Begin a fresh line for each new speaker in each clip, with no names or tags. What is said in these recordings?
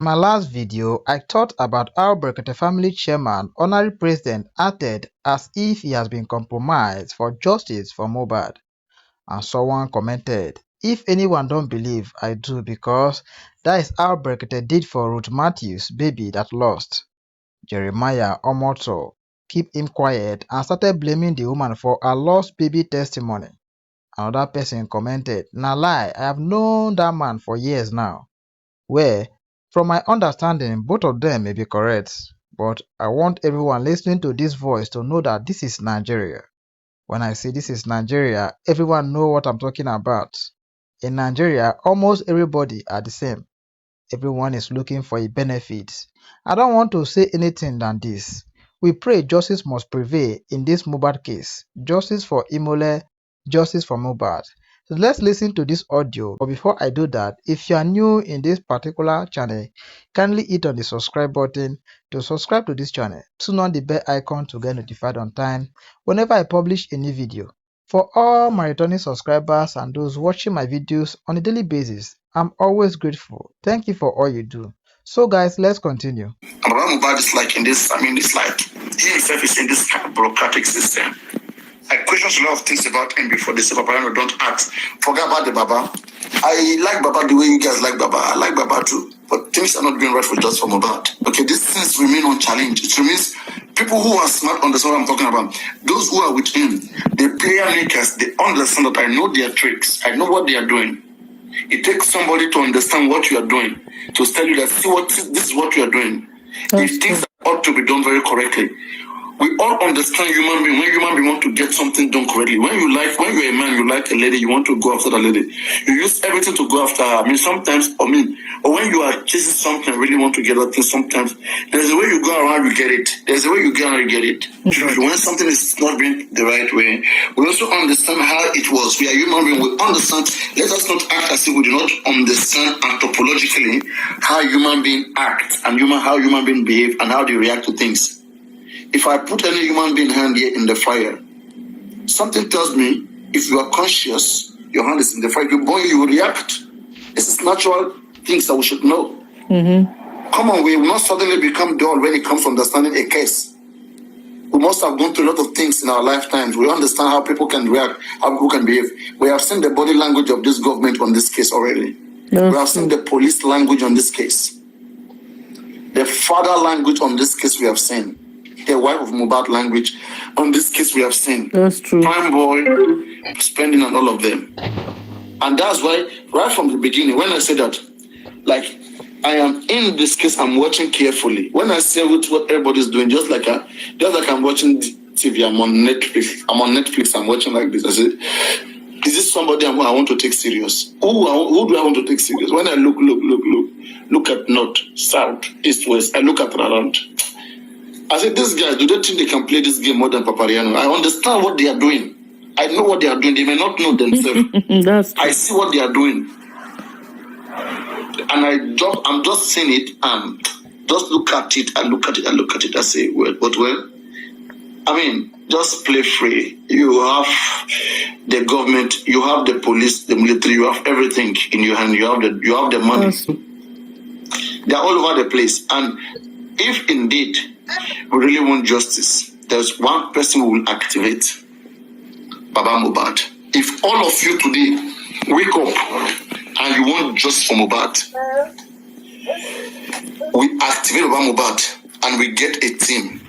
In my last video, I talked about how Brekete family chairman, honorary president, acted as if he has been compromised for justice for Mohbad, and someone commented, "If anyone don't believe, I do, because that is how Brekete did for Ruth Matthews' baby that lost." Jeremiah Omoto keep him quiet and started blaming the woman for her lost baby testimony. Another person commented, "Na lie, I have known that man for years now." Well, from my understanding, both of them may be correct, but I want everyone listening to this voice to know that this is Nigeria. When I say this is Nigeria, everyone know what I'm talking about. In Nigeria, almost everybody are the same. Everyone is looking for a benefit. I don't want to say anything than this. We pray justice must prevail in this Mohbad case. Justice for Imole, justice for Mohbad. So let's listen to this audio. But before I do that, if you are new in this particular channel, kindly hit on the subscribe button to subscribe to this channel. Turn on the bell icon to get notified on time whenever I publish a new video. For all my returning subscribers and those watching my videos on a daily basis, I'm always grateful. Thank you for all you do. So guys, let's continue.
Baba Mohbad is like in this, it's like he himself is in this kind of bureaucratic system. I question a lot of things about him before they say, Papa, don't ask. Forget about the Baba. I like Baba the way you guys like Baba. I like Baba too. But things are not being right for just for Mohbad. Okay, these things remain unchallenged. It remains people who are smart understand what I'm talking about. Those who are with him, the player makers, they understand that I know their tricks. I know what they are doing. It takes somebody to understand what you are doing, to tell you that, see what this is what you are doing. If things ought to be done very correctly. We all understand human being. When human being want to get something done correctly, when you're a man, you like a lady, you want to go after the lady. You use everything to go after her. Sometimes, or when you are chasing something, really want to get that thing, sometimes there's a way you go around, you get it. There's a way you go around, you get it. When something is not being the right way, we also understand how it was. We are human beings. We understand. Let us not act as if we do not understand anthropologically how human beings act and how human beings behave and how they react to things. If I put any human being hand here in the fire, something tells me if you are conscious, your hand is in the fire, you will react. This is natural things that we should know. Mm-hmm. Come on, we will not suddenly become dull when it comes to understanding a case. We must have gone through a lot of things in our lifetimes. We understand how people can react, how people can behave. We have seen the body language of this government on this case already. Yes. We have seen the police language on this case. The father language on this case we have seen. The wife of Mohbad language on this case we have seen.
That's true.
Prime boy spending on all of them. And that's why right from the beginning, when I say that, like, I am in this case, I'm watching carefully. When I say what everybody's doing, just like I'm watching TV, I'm on Netflix, I'm watching like this. I say, is this somebody I want to take serious? Who do I want to take serious? When I look at north, south, east, west, I look at around. I said, these guys, do they think they can play this game more than Papariano? I understand what they are doing. I know what they are doing. They may not know themselves. I see what they are doing. And I'm just seeing it and just look at it. I say, well, but just play free. You have the government, you have the police, the military, you have everything in your hand. You have the money. They are all over the place. And if indeed we really want justice, there's one person who will activate Baba Mohbad. If all of you today wake up and you want justice for Mohbad, we activate Baba Mohbad and we get a team,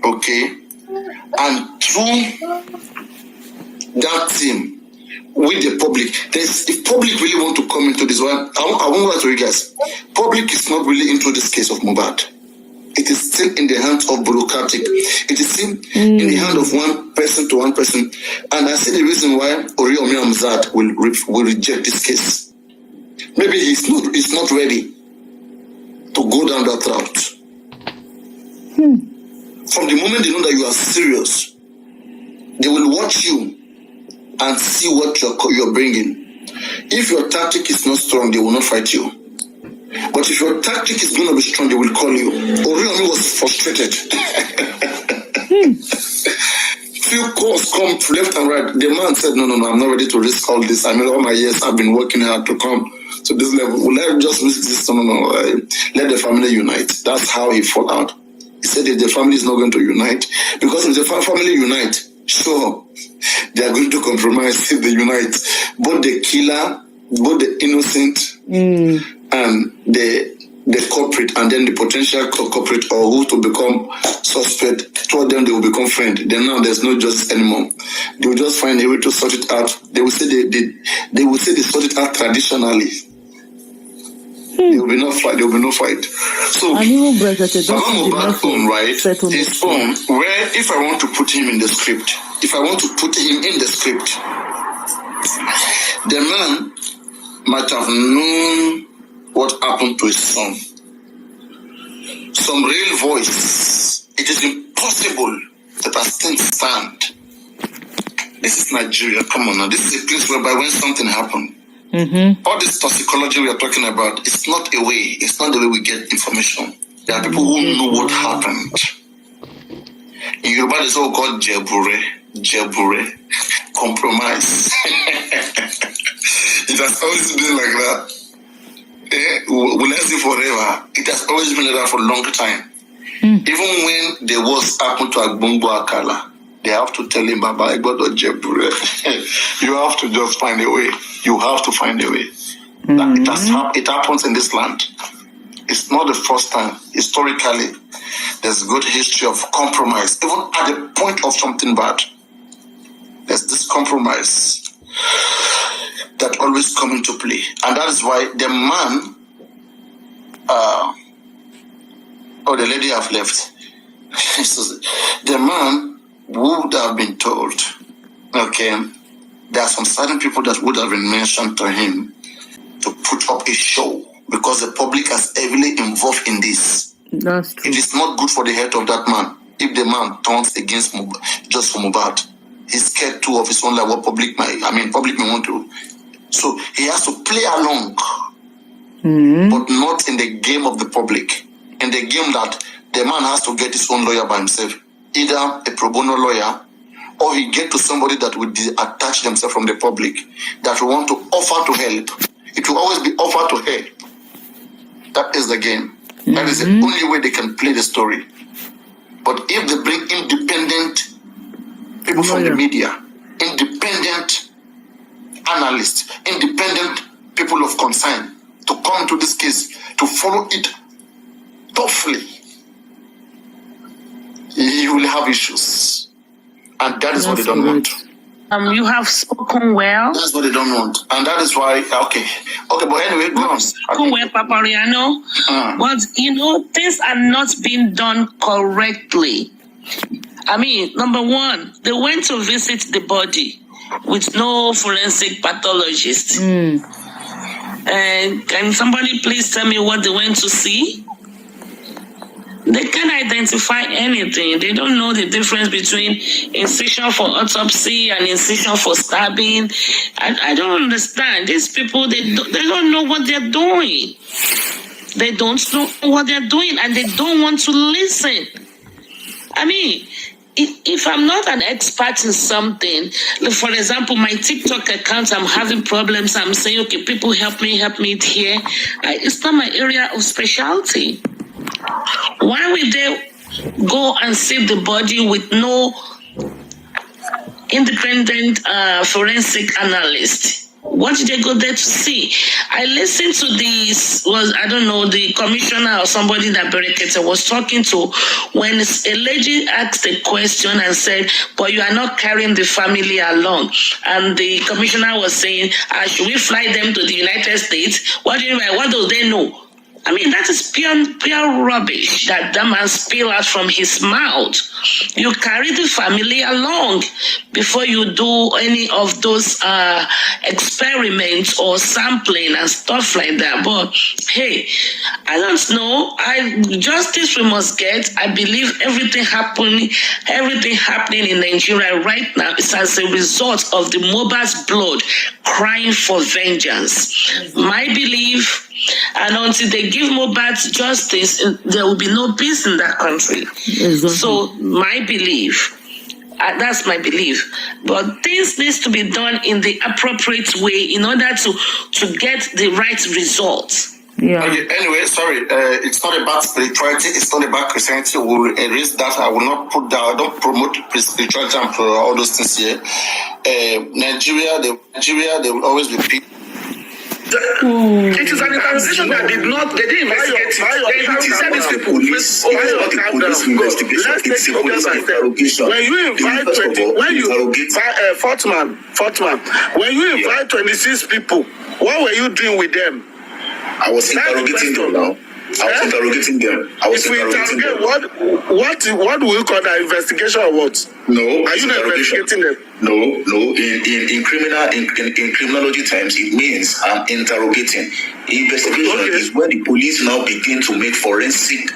okay? And through that team, with the public, if public really want to come into this one, I won't lie to you guys, public is not really into this case of Mohbad. It is still in the hands of bureaucratic. It is still in the hand of one person to one person. And I see the reason why Oriomi Amzad will reject this case. Maybe he's not ready to go down that route. From the moment they know that you are serious, they will watch you and see what you're bringing. If your tactic is not strong, they will not fight you. But if your tactic is going to be strong, they will call you. Oriomi was frustrated. Few calls come left and right. The man said, no, I'm not ready to risk all this. All my years I've been working hard to come to this level. Will I just risk this? No. Let the family unite. That's how he fought out. He said if the family is not going to unite, because if the family unite, sure, they are going to compromise if they unite. Both the killer, both the innocent, and the culprit, and then the potential culprit or who to become suspect, two of them, they will become friends. Then now there's no justice anymore. They will just find a way to sort it out. They will say they will say they sort it out traditionally. There will be no fight. There will be no fight. So, Baba Mohbad's own, right? His own, where if I want to put him in the script, the man might have known what happened to his son. Some real voice. It is impossible that I still stand. This is Nigeria. Come on now. This is a place whereby when something happened, all this toxicology we are talking about, it's not a way. It's not the way we get information. There are people who know what happened. In Yoruba, it's all called jebure, compromise. It has always been like that. Will I say forever? It has always been like that for a long time. Even when there was happened to Agbongo Akala, they have to tell him, Baba, I got a jebure. You have to just find a way. You have to find a way. It happens in this land. It's not the first time. Historically, there's a good history of compromise. Even at the point of something bad, there's this compromise that always come into play. And that is why the man, the lady have left. The man would have been told, okay, there are some certain people that would have been mentioned to him to put up a show because the public is heavily involved in this.
That's true.
It is not good for the health of that man if the man turns against Mohbad, just for Mohbad. He's scared too of his own life, what public may want to. So he has to play along, but not in the game of the public. In the game that the man has to get his own lawyer by himself, either a pro bono lawyer, or he get to somebody that will attach themselves from the public, that will want to offer to help. It will always be offer to help. That is the game. That is the only way they can play the story. But if they bring independent people from the media, independent analysts, independent people of concern to come to this case, to follow it toughly, you will have issues. And that is what they don't want.
You have spoken well.
That's what they don't want. And that is why, okay, but anyway, go on.
Spoken well, Papariano. But, things are not being done correctly. I mean, number one, they went to visit the body with no forensic pathologist. And can somebody please tell me what they went to see? They can't identify anything. They don't know the difference between incision for autopsy and incision for stabbing. I don't understand. These people, they don't know what they're doing. They don't know what they're doing, and they don't want to listen. I mean, if I'm not an expert in something, for example, my TikTok account, I'm having problems. I'm saying, okay, people help me here. It's not my area of specialty. Why would they go and see the body with no independent forensic analyst? What did they go there to see? I listened to the commissioner or somebody that Berekete was talking to when a lady asked a question and said, but you are not carrying the family along. And the commissioner was saying, should we fly them to the United States? What do you mean? What do they know? I mean, that is pure rubbish that man spilled out from his mouth. You carry the family along before you do any of those experiments or sampling and stuff like that. But hey, I don't know. Justice we must get. I believe everything happening in Nigeria right now is as a result of the Mohbad's blood crying for vengeance. My belief. And until they give Mohbad justice, there will be no peace in that country. Exactly. So my belief, That's my belief. But things needs to be done in the appropriate way in order to get the right results.
Yeah. Okay, anyway, sorry. It's not about spirituality. It's not about Christianity. We'll erase that. I will not put that. I don't promote spirituality and all those things here. Nigeria, they will always be people.
It is an organization that they didn't investigate it. They interrogated these people.
It's not the police investigation. It's a police interrogation.
When you invite when you invite 26 people, what were you doing with them?
I was interrogating them now.
What do we call that investigation or what?
No.
Are you not investigating them?
No. In criminology terms, it means I'm interrogating. Investigation is when the police now begin to make forensic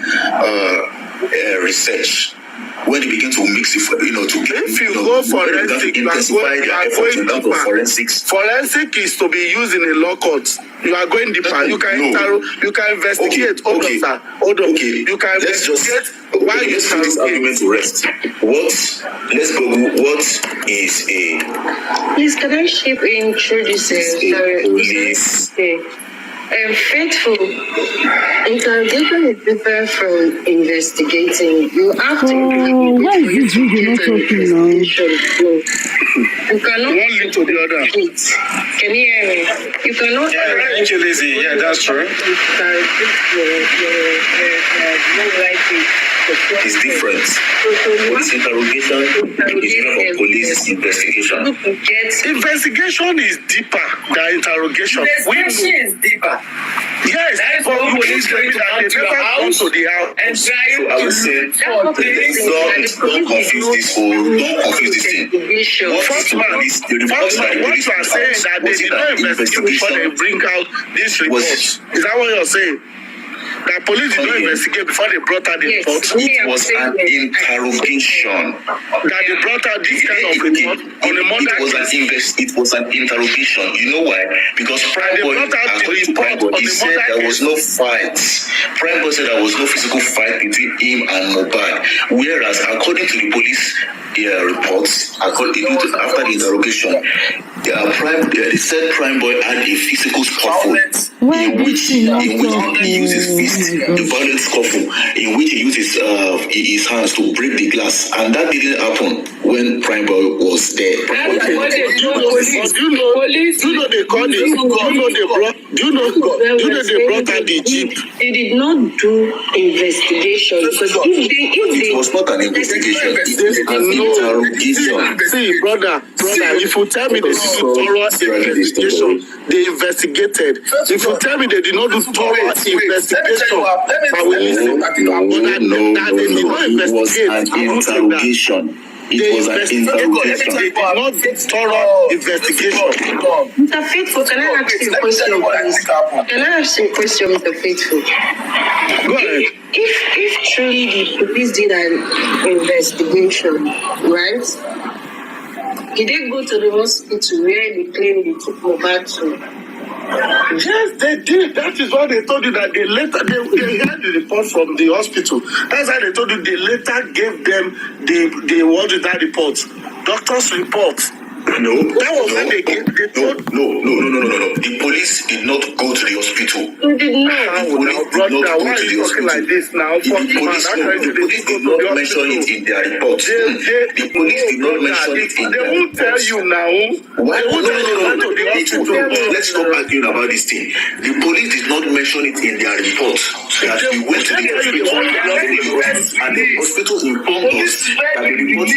research. When they begin to mix it,
if you go forensic,
forensics.
Forensic is to be used in a law court. You are going deeper. You can investigate. Hold on.
Okay.
You can investigate.
Let's put this argument to rest. What is a?
Please, can I shape introduce
police?
Faithful, interrogation is different from investigating. You have to
why is this video not talking now?
You cannot
one link to the other.
Can you hear me? You cannot
yeah, that's true.
It's different. Police interrogation is different from police investigation.
Investigation is deeper than interrogation.
Investigation is deeper.
Yes, for police that they never come to the house.
And
so I would say, don't confuse this thing.
First man, what you are saying that they did not investigate before they bring out this report. Is that what you're saying? That police did not investigate before they brought out the report.
It was an interrogation.
That they brought out this kind of report on a murder case.
It was an interrogation. You know why? Because Prime Boy, according to Prime Boy, he said there was no fight. Prime Boy said there was no physical fight between him and Mohbad. Whereas, according to the police reports, after the interrogation, they said Prime Boy had a physical scuffle in which he used his fist, the violent scuffle, in which he used his hands to break the glass, and that didn't happen when Prime Boy was there.
Do you know they called it? Do you know they brought out the jeep?
They did not do investigation because
it was not an investigation. It was an interrogation.
See, brother, if you tell me they did thorough investigation, they investigated. If you tell me they did not do thorough investigation, I will listen.
It was an interrogation. It was an interrogation.
They did not do thorough investigation.
Mr. Faithful, can I ask you a question, please? Can I ask you a question, Mr. Faithful?
Go ahead.
If truly the police did an investigation, right? Did they go to the hospital where they claimed they took Mohbad to?
Yes, they did. That is what they told you, that they later they had the report from the hospital. That's why they told you they later gave them the what is that report? Doctor's report.
No.
That was when they told.
No. The police did not go to the hospital.
They did not.
Why are you talking like this now?
The police did not mention it in their report. The police did not mention it in their report.
They won't tell you now.
Why? No. Let's stop arguing about this thing. The police did not mention it in their report that we went to the hospital and the hospital informed us that the report